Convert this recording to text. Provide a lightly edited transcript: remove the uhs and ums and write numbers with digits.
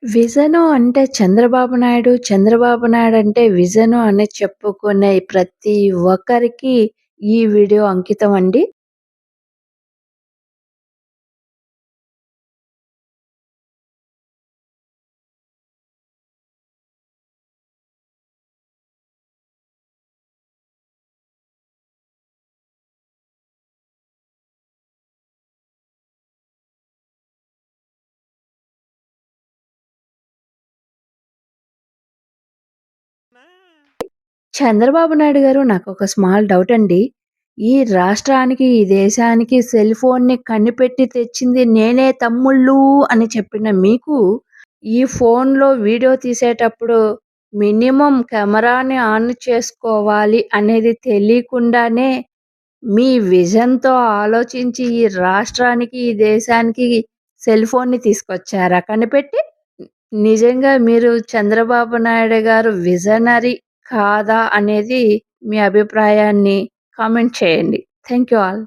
Vision అంటే చంద్రబాబు నాయుడు అంటే vision అని చెప్పుకునే ప్రతి ఒక్కరికి ఈ వీడియో అంకితం అండి. చంద్రబాబు నాయుడు గారు నాకొక స్మాల్ డౌట్ అండి. ఈ రాష్ట్రానికి, ఈ దేశానికి సెల్ ఫోన్‌ని కనిపెట్టి తెచ్చింది నేనే తమ్ముళ్ళు అని చెప్పిన మీకు, ఈ ఫోన్‌లో వీడియో తీసేటప్పుడు మినిమమ్ కెమెరాని ఆన్ చేసుకోవాలి అనేది తెలీకుండానే మీ విజన్‌తో ఆలోచించి ఈ రాష్ట్రానికి, ఈ దేశానికి సెల్ ఫోన్‌ని తీసుకొచ్చారా కనిపెట్టి? నిజంగా మీరు చంద్రబాబు నాయుడు గారు విజనరీ కాదా అనేది మీ అభిప్రాయాన్ని కామెంట్ చేయండి. Thank you all.